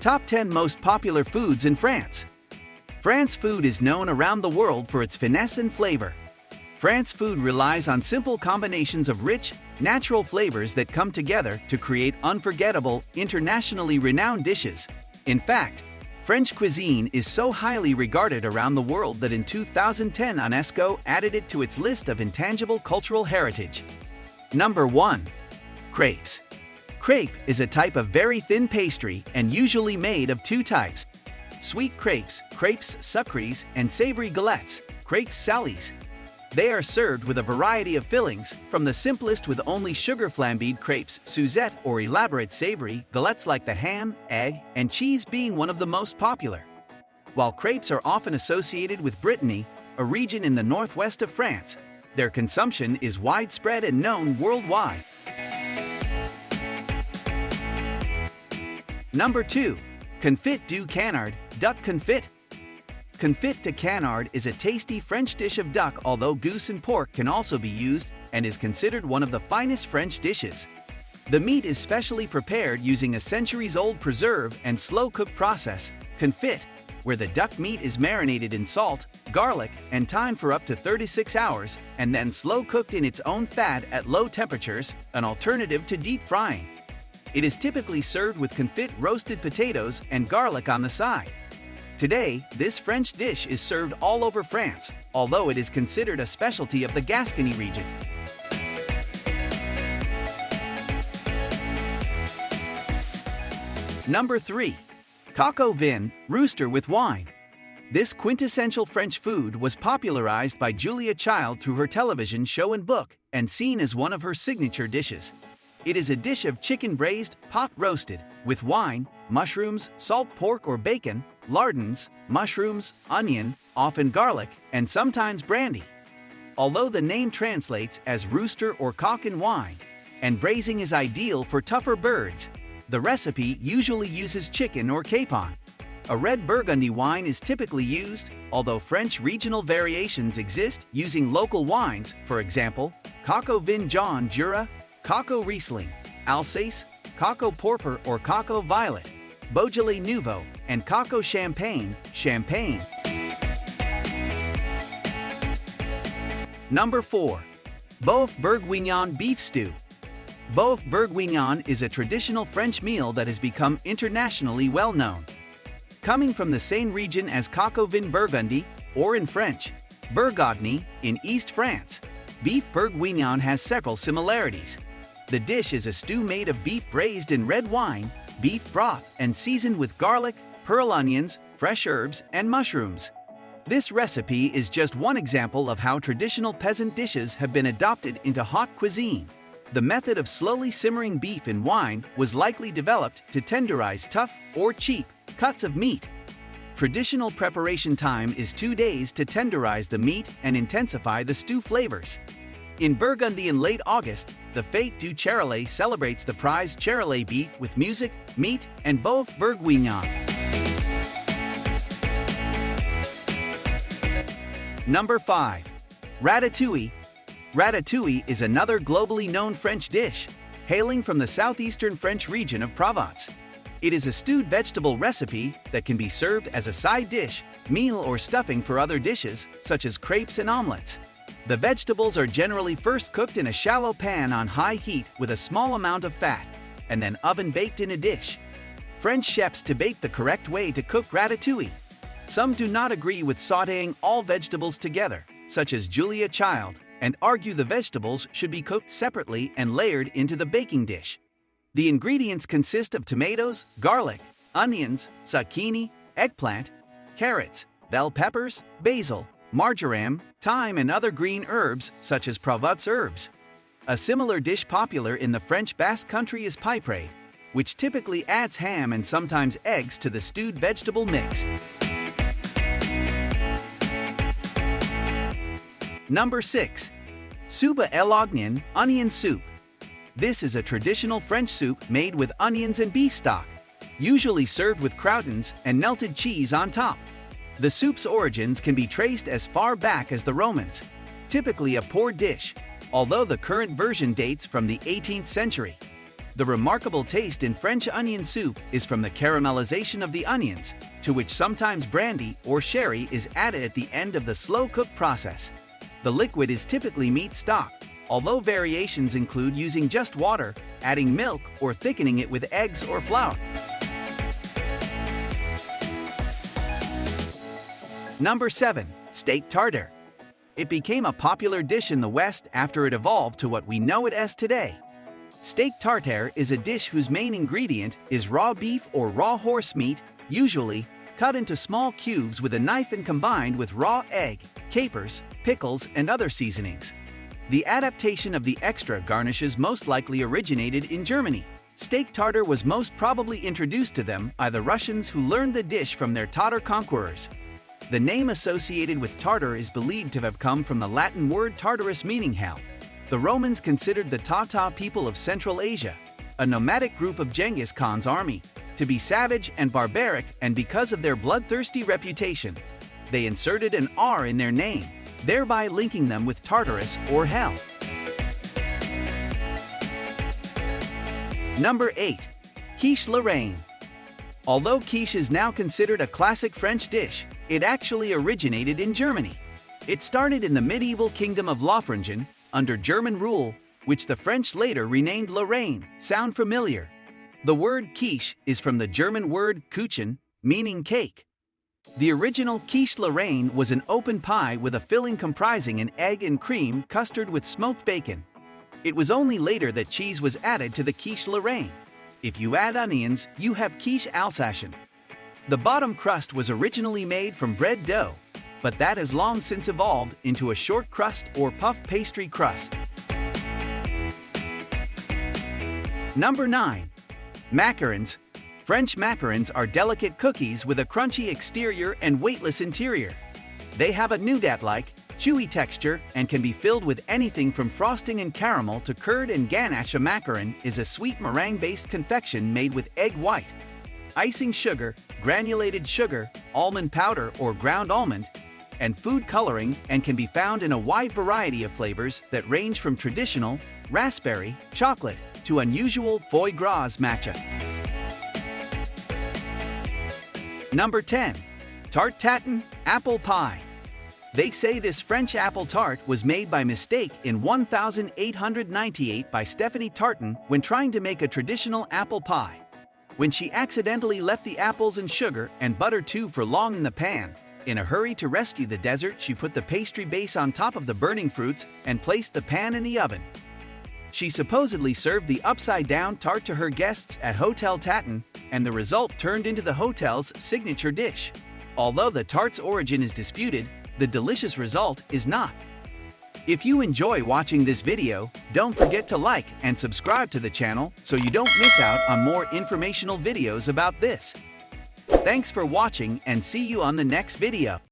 Top 10 most popular foods in France. France food is known around the world for its finesse and flavor. France food relies on simple combinations of rich, natural flavors that come together to create unforgettable, internationally renowned dishes. In fact, French cuisine is so highly regarded around the world that in 2010 UNESCO added it to its list of intangible cultural heritage. Number 1. Crepes. Crepe is a type of very thin pastry and usually made of two types: sweet crepes, crepes sucrées, and savory galettes, crepes salées. They are served with a variety of fillings, from the simplest with only sugar flambéed crepes Suzette or elaborate savory galettes like the ham, egg, and cheese being one of the most popular. While crepes are often associated with Brittany, a region in the northwest of France, their consumption is widespread and known worldwide. Number 2. Confit du Canard, duck confit. Confit de canard is a tasty French dish of duck, although goose and pork can also be used, and is considered one of the finest French dishes. The meat is specially prepared using a centuries-old preserve and slow-cook process, confit, where the duck meat is marinated in salt, garlic, and thyme for up to 36 hours, and then slow-cooked in its own fat at low temperatures, an alternative to deep frying. It is typically served with confit roasted potatoes and garlic on the side. Today, this French dish is served all over France, although it is considered a specialty of the Gascony region. Number 3. Coco Vin Rooster with wine. This quintessential French food was popularized by Julia Child through her television show and book, and seen as one of her signature dishes. It is a dish of chicken braised, pot roasted, with wine, mushrooms, salt pork or bacon, lardons, mushrooms, onion, often garlic, and sometimes brandy. Although the name translates as rooster or cock in wine, and braising is ideal for tougher birds, the recipe usually uses chicken or capon. A red Burgundy wine is typically used, although French regional variations exist using local wines, for example, Coco Vin Jaune Jura, Coco Riesling, Alsace, Coco Pourpre or Coco Violet, Beaujolais Nouveau, and Coco Champagne, Champagne. Number 4. Boeuf Bourguignon Beef Stew. Boeuf Bourguignon is a traditional French meal that has become internationally well known. Coming from the same region as Coco Vin Burgundy, or in French, Bourgogne, in East France, beef bourguignon has several similarities. The dish is a stew made of beef braised in red wine, beef broth, and seasoned with garlic, pearl onions, fresh herbs, and mushrooms. This recipe is just one example of how traditional peasant dishes have been adopted into hot cuisine. The method of slowly simmering beef in wine was likely developed to tenderize tough or cheap cuts of meat. Traditional preparation time is 2 days to tenderize the meat and intensify the stew flavors. In Burgundy in late August, the Fête du Charolais celebrates the prized Charolais beef with music, meat, and boeuf bourguignon. Number 5. Ratatouille. Ratatouille is another globally known French dish, hailing from the southeastern French region of Provence. It is a stewed vegetable recipe that can be served as a side dish, meal, or stuffing for other dishes, such as crepes and omelets. The vegetables are generally first cooked in a shallow pan on high heat with a small amount of fat, and then oven-baked in a dish. French chefs debate the correct way to cook ratatouille. Some do not agree with sautéing all vegetables together, such as Julia Child, and argue the vegetables should be cooked separately and layered into the baking dish. The ingredients consist of tomatoes, garlic, onions, zucchini, eggplant, carrots, bell peppers, basil, marjoram, thyme, and other green herbs such as Provence herbs. A similar dish popular in the French Basque Country is piperade, which typically adds ham and sometimes eggs to the stewed vegetable mix. Number 6. Soupe à l'oignon, onion soup. This is a traditional French soup made with onions and beef stock, usually served with croutons and melted cheese on top. The soup's origins can be traced as far back as the Romans, typically a poor dish, although the current version dates from the 18th century. The remarkable taste in French onion soup is from the caramelization of the onions, to which sometimes brandy or sherry is added at the end of the slow-cook process. The liquid is typically meat stock, although variations include using just water, adding milk, or thickening it with eggs or flour. Number 7. Steak tartare. It became a popular dish in the West after it evolved to what we know it as today. Steak tartare is a dish whose main ingredient is raw beef or raw horse meat, usually cut into small cubes with a knife and combined with raw egg, capers, pickles, and other seasonings. The adaptation of the extra garnishes most likely originated in Germany. Steak tartare was most probably introduced to them by the Russians who learned the dish from their Tatar conquerors. The name associated with Tartar is believed to have come from the Latin word tartarus meaning hell. The Romans considered the Tatar people of Central Asia, a nomadic group of Genghis Khan's army, to be savage and barbaric, and because of their bloodthirsty reputation, they inserted an R in their name, thereby linking them with Tartarus or hell. Number 8. Quiche Lorraine. Although quiche is now considered a classic French dish, it actually originated in Germany. It started in the medieval kingdom of Lothringen, under German rule, which the French later renamed Lorraine. Sound familiar? The word quiche is from the German word Kuchen, meaning cake. The original Quiche Lorraine was an open pie with a filling comprising an egg and cream custard with smoked bacon. It was only later that cheese was added to the Quiche Lorraine. If you add onions, you have quiche Alsatian. The bottom crust was originally made from bread dough, but that has long since evolved into a short crust or puff pastry crust. Number 9. Macarons. French macarons are delicate cookies with a crunchy exterior and weightless interior. They have a nougat-like, chewy texture and can be filled with anything from frosting and caramel to curd and ganache. A macaron is a sweet meringue-based confection made with egg white, icing sugar, granulated sugar, almond powder or ground almond, and food coloring, and can be found in a wide variety of flavors that range from traditional, raspberry, chocolate, to unusual foie gras matcha. Number 10. Tarte Tatton apple pie. They say this French apple tart was made by mistake in 1898 by Stephanie Tarton when trying to make a traditional apple pie. When she accidentally left the apples and sugar and butter too for long in the pan, in a hurry to rescue the dessert, she put the pastry base on top of the burning fruits and placed the pan in the oven. She supposedly served the upside-down tart to her guests at Hotel Tatton, and the result turned into the hotel's signature dish. Although the tart's origin is disputed, the delicious result is not. If you enjoy watching this video, don't forget to like and subscribe to the channel so you don't miss out on more informational videos about this. Thanks for watching and see you on the next video.